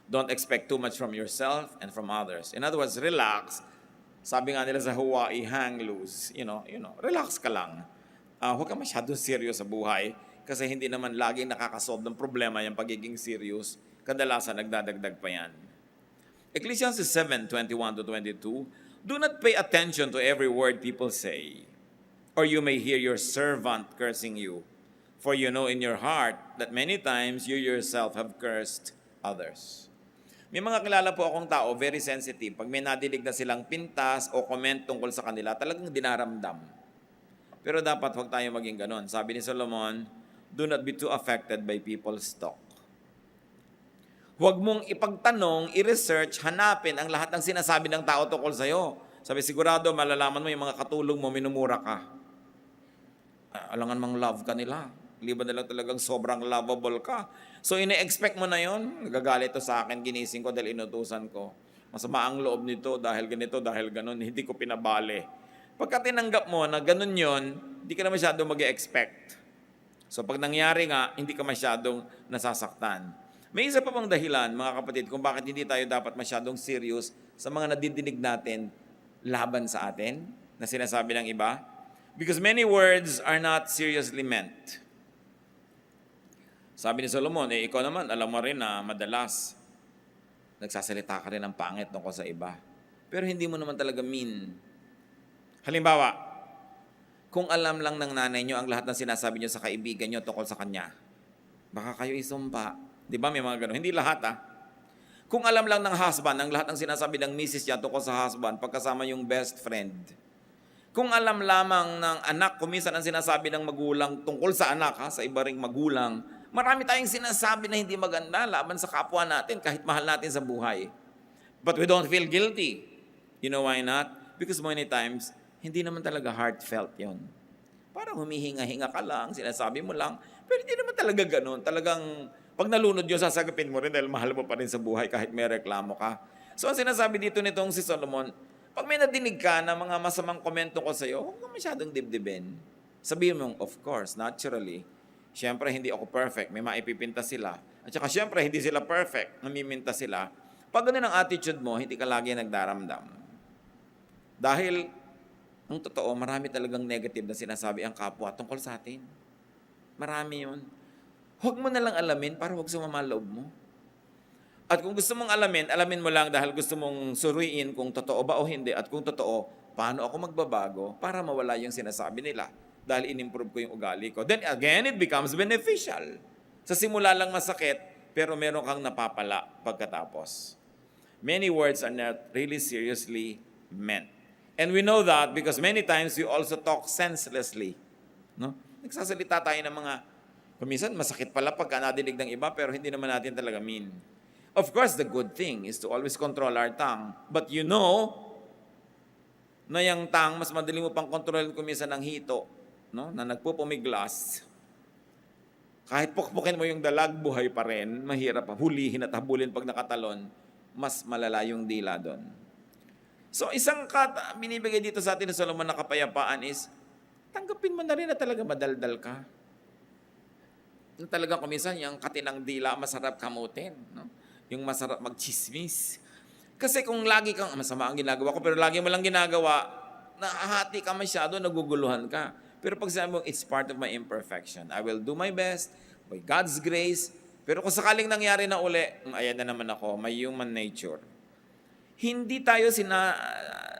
Don't expect too much from yourself and from others. In other words, relax. Sabi nga nila sa Hawaii, hang loose. You know, relax ka lang. Huwag ka masyadong serious sa buhay kasi hindi naman laging nakakasolve ng problema yung pagiging serious. Kadalasan nagdadagdag pa yan. Ecclesiastes 7:21-22, do not pay attention to every word people say, or you may hear your servant cursing you. For you know in your heart that many times you yourself have cursed others. May mga kilala po akong tao, very sensitive. Pag may nadidig na silang pintas o comment tungkol sa kanila, talagang dinaramdam. Pero dapat huwag tayo maging ganon. Sabi ni Solomon, do not be too affected by people's talk. Huwag mong ipagtanong, i-research, hanapin ang lahat ng sinasabi ng tao tungkol sa'yo. Sabi, sigurado, malalaman mo yung mga katulong mo, minumura ka. Alangan mang love ka nila. Liban na lang talagang sobrang lovable ka. So, ine-expect mo na yon. Nagagalit to sa akin, ginising ko dahil inutusan ko. Masama ang loob nito dahil ganito, dahil ganun, hindi ko pinabali. Pagka tinanggap mo na ganun yon, hindi ka na masyadong mag-expect. So, pag nangyari nga, hindi ka masyadong nasasaktan. May isa pa pang dahilan, mga kapatid, kung bakit hindi tayo dapat masyadong serious sa mga nadidinig natin laban sa atin, na sinasabi ng iba. Because many words are not seriously meant. Sabi ni Solomon, ikaw naman, alam mo rin na madalas nagsasalita ka rin ng pangit tungkol sa iba. Pero hindi mo naman talaga mean. Halimbawa, kung alam lang ng nanay nyo ang lahat ng sinasabi nyo sa kaibigan nyo tungkol sa kanya, baka kayo isumpa. Di ba may mga ganun? Hindi lahat Kung alam lang ng husband ang lahat ng sinasabi ng misis niya tungkol sa husband, pagkasama yung best friend. Kung alam lamang ng anak, kuminsan ang sinasabi ng magulang tungkol sa anak, sa iba ring magulang, marami tayong sinasabi na hindi maganda laban sa kapwa natin kahit mahal natin sa buhay. But we don't feel guilty. You know why not? Because many times, hindi naman talaga heartfelt yon. Parang humihinga-hinga ka lang, sinasabi mo lang, pero hindi naman talaga ganun. Talagang pag nalunod yun, sasagapin mo rin dahil mahal mo pa rin sa buhay kahit may reklamo ka. So ang sinasabi dito nitong si Solomon, pag may nadinig ka na mga masamang komento ko sa'yo, huwag ka masyadong dibdibin. Sabihin mo, of course, naturally, siyempre hindi ako perfect, may maipipinta sila. At saka siyempre hindi sila perfect, namiminta sila. Pag ganun ang attitude mo, hindi ka lagi nagdaramdam. Dahil, ang totoo, marami talagang negative na sinasabi ang kapwa tungkol sa atin. Marami yun. Huwag mo na lang alamin para huwag sumama loob mo. At kung gusto mong alamin mo lang dahil gusto mong suriin kung totoo ba o hindi. At kung totoo, paano ako magbabago para mawala yung sinasabi nila. Dahil in-improve ko yung ugali ko. Then again, it becomes beneficial. Sa simula lang masakit, pero meron kang napapala pagkatapos. Many words are not really seriously meant. And we know that because many times we also talk senselessly. No? Nagsasalita tayo ng mga, kuminsan masakit pala pagka nadinig ng iba, pero hindi naman natin talaga mean. Of course, the good thing is to always control our tongue. But you know, na yung tongue, mas madali mo pang kontrolin kuminsan ng hito, no? Na nagpupumiglas. Kahit pukpukin mo yung dalag, buhay pa rin. Mahirap pa hulihin at habulin pag nakatalon. Mas malala yung dila doon. So, isang binibigay dito sa atin ng Solomon na kapayapaan is, tanggapin mo na rin na talaga madaldal ka. Na talaga kuminsan, yung katinang dila, masarap kamutin. No? Yung masarap magchismis. Kasi kung lagi kang, masama ang ginagawa ko, pero lagi mo lang ginagawa, nahahati ka masyado, naguguluhan ka. Pero pag sabi mo, it's part of my imperfection. I will do my best, by God's grace. Pero kung sakaling nangyari na uli, ayan na naman ako, may human nature. Hindi tayo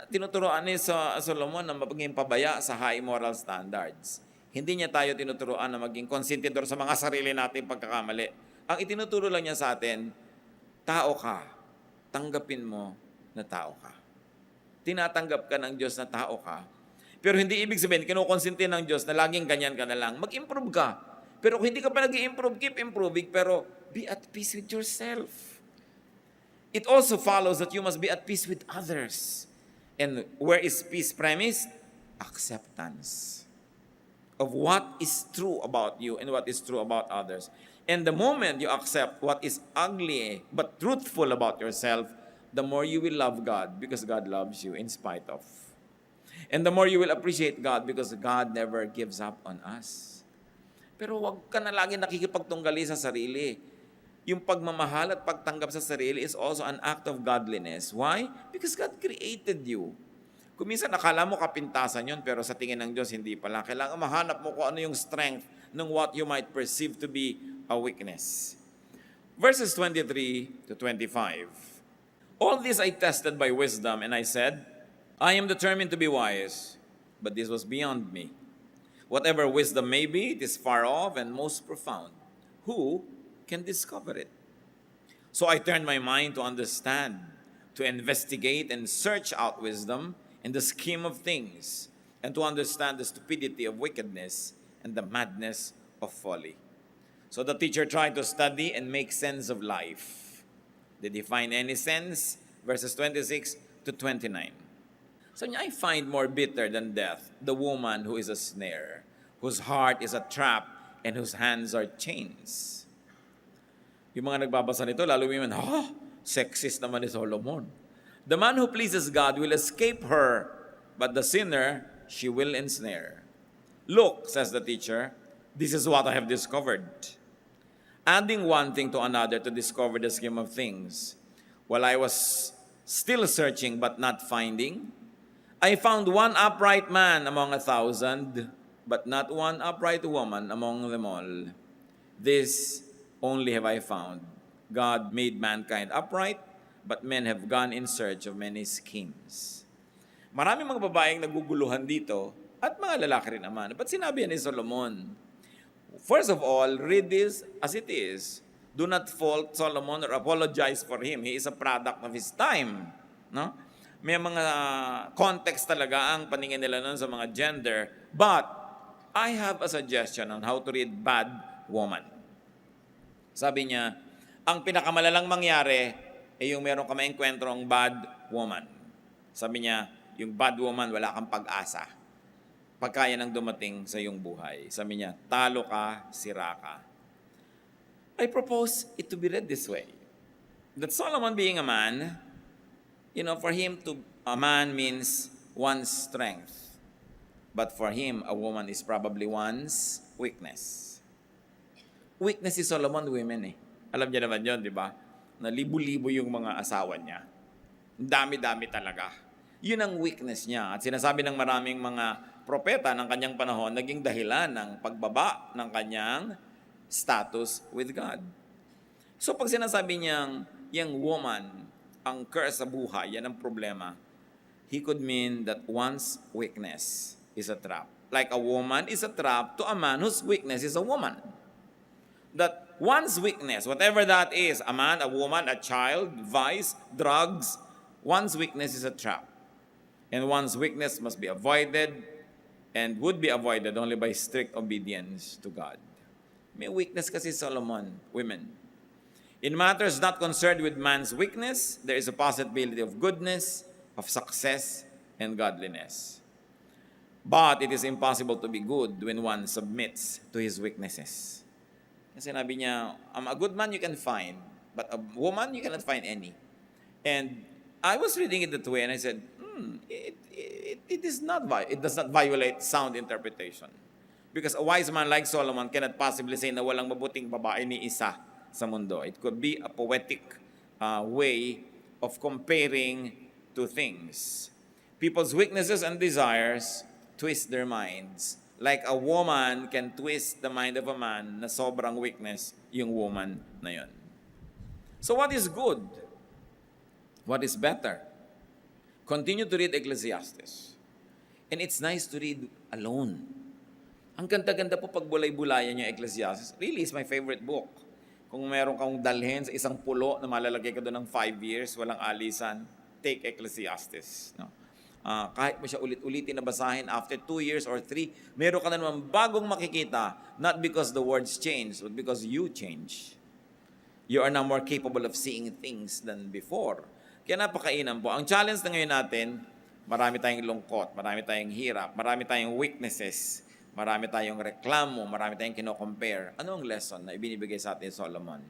tinuturoan ni Solomon na maging pabaya sa high moral standards. Hindi niya tayo tinuturoan na maging konsentidor sa mga sarili natin pagkakamali. Ang itinuturo lang niya sa atin, tao ka, tanggapin mo na tao ka. Tinatanggap ka ng Diyos na tao ka, pero hindi ibig sabihin, kinukonsinti ng Diyos na laging ganyan ka na lang. Mag-improve ka. Pero kung hindi ka pa nag-i-improve, keep improving, pero be at peace with yourself. It also follows that you must be at peace with others. And where is peace premised? Acceptance of what is true about you and what is true about others. And the moment you accept what is ugly but truthful about yourself, the more you will love God because God loves you in spite of. And the more you will appreciate God because God never gives up on us. Pero wag ka na lagi nakikipagtunggali sa sarili. Yung pagmamahal at pagtanggap sa sarili is also an act of godliness. Why? Because God created you. Kung minsan nakala mo kapintasan yun, pero sa tingin ng Diyos hindi pala. Kailangan mahanap mo kung ano yung strength ng what you might perceive to be a weakness. Verses 23 to 25. All this I tested by wisdom, and I said, I am determined to be wise, but this was beyond me. Whatever wisdom may be, it is far off and most profound. Who can discover it? So I turned my mind to understand, to investigate and search out wisdom in the scheme of things, and to understand the stupidity of wickedness and the madness of folly. So the teacher tried to study and make sense of life. Did he find any sense? Verses 26 to 29. So I find more bitter than death the woman who is a snare, whose heart is a trap, and whose hands are chains. Yung mga nagbabasa nito, lalo yung sexist naman ni Solomon. The man who pleases God will escape her, but the sinner she will ensnare. Look, says the teacher, this is what I have discovered. Adding one thing to another to discover the scheme of things. While I was still searching but not finding, I found one upright man among 1,000, but not one upright woman among them all. This only have I found. God made mankind upright, but men have gone in search of many schemes. Maraming mga babaeng naguguluhan dito, at mga lalaki rin naman. But sinabi yan ni Solomon, first of all, read this as it is. Do not fault Solomon or apologize for him. He is a product of his time. No? May mga context talaga ang paningin nila nun sa mga gender. But, I have a suggestion on how to read bad woman. Sabi niya, ang pinakamalalang mangyari ay yung meron ka maengkwentrong bad woman. Sabi niya, yung bad woman, wala kang pag-asa. Pagkaya nang dumating sa iyong buhay. Sabi niya, talo ka, sira ka. I propose it to be read this way. That Solomon being a man, for him a man means one's strength. But for him, a woman is probably one's weakness. Weakness si Solomon, women Alam niya naman yun, di ba? Na libo-libo yung mga asawa niya. Dami-dami talaga. Yun ang weakness niya. At sinasabi ng maraming mga propeta ng kanyang panahon, naging dahilan ng pagbaba ng kanyang status with God. So pag sinasabi niyang, yung woman, ang curse sa buhay, yan ang problema, he could mean that one's weakness is a trap. Like a woman is a trap to a man whose weakness is a woman. That one's weakness, whatever that is, a man, a woman, a child, vice, drugs, one's weakness is a trap. And one's weakness must be avoided and would be avoided only by strict obedience to God. May weakness kasi Solomon, women. In matters not concerned with man's weakness, there is a possibility of goodness, of success, and godliness. But it is impossible to be good when one submits to his weaknesses. Kasi sinabi niya, a good man you can find, but a woman you cannot find any. And I was reading it that way, and I said, it does not violate sound interpretation. Because a wise man like Solomon cannot possibly say na walang mabuting babae ni isa sa mundo. It could be a poetic way of comparing two things. People's weaknesses and desires twist their minds. Like a woman can twist the mind of a man na sobrang weakness yung woman na yun. So what is good? What is better? Continue to read Ecclesiastes. And it's nice to read alone. Ang ganda-ganda po pag bulay-bulayan yung Ecclesiastes. Really, it's my favorite book. Kung meron kang dalhin sa isang pulo na malalagay ka doon ng 5 years, walang alisan, take Ecclesiastes. No? Kahit mo siya ulit-ulitin na basahin after 2 years or 3, meron ka na naman bagong makikita, not because the words change, but because you change. You are now more capable of seeing things than before. Kaya napakainan po. Ang challenge na ngayon natin, marami tayong lungkot, marami tayong hirap, marami tayong weaknesses, marami tayong reklamo, marami tayong kino-compare. Ano ang lesson na ibinibigay sa atin Solomon?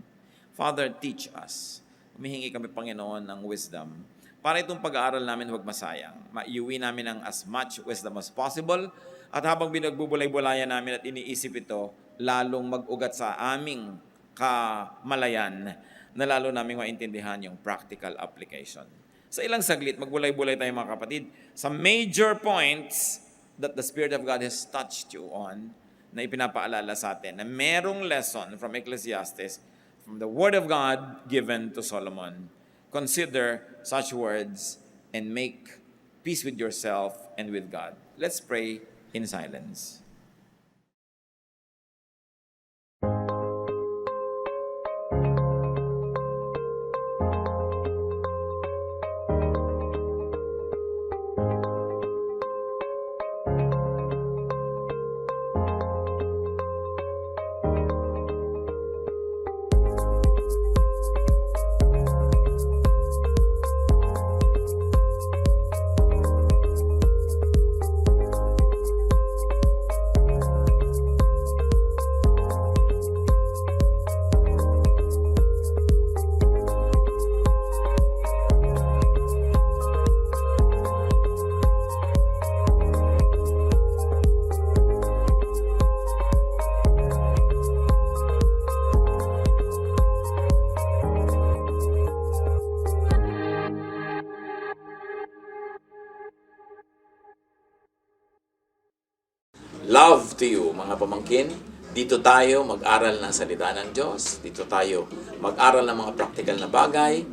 Father, teach us. Humihingi kami, Panginoon, ng wisdom para itong pag-aaral namin huwag masayang. Maiuwi namin ang as much wisdom as possible at habang binagbubulay-bulayan namin at iniisip ito, lalong mag-ugat sa aming kamalayan na lalo naming maintindihan yung practical application. Sa ilang saglit, magbulay-bulay tayo mga kapatid sa major points that the Spirit of God has touched you on na ipinapaalala sa atin na merong lesson from Ecclesiastes, from the Word of God given to Solomon. Consider such words and make peace with yourself and with God. Let's pray in silence. Love to you, mga pamangkin. Dito tayo mag-aral ng salita ng Diyos. Dito tayo mag-aral ng mga practical na bagay.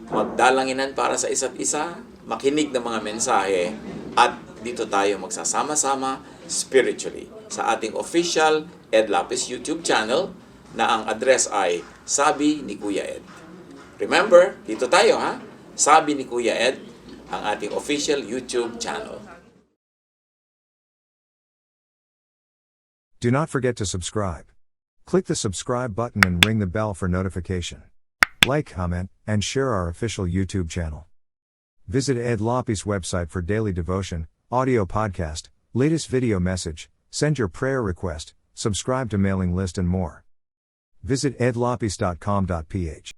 Magdalanginan para sa isa't isa. Makinig ng mga mensahe. At dito tayo magsasama-sama spiritually sa ating official Ed Lapis YouTube channel na ang address ay Sabi ni Kuya Ed. Remember, dito tayo ha. Sabi ni Kuya Ed, ang ating official YouTube channel. Do not forget to subscribe. Click the subscribe button and ring the bell for notification. Like, comment, and share our official YouTube channel. Visit Ed Lapis website for daily devotion, audio podcast, latest video message, send your prayer request, subscribe to mailing list and more. Visit edlapis.com.ph.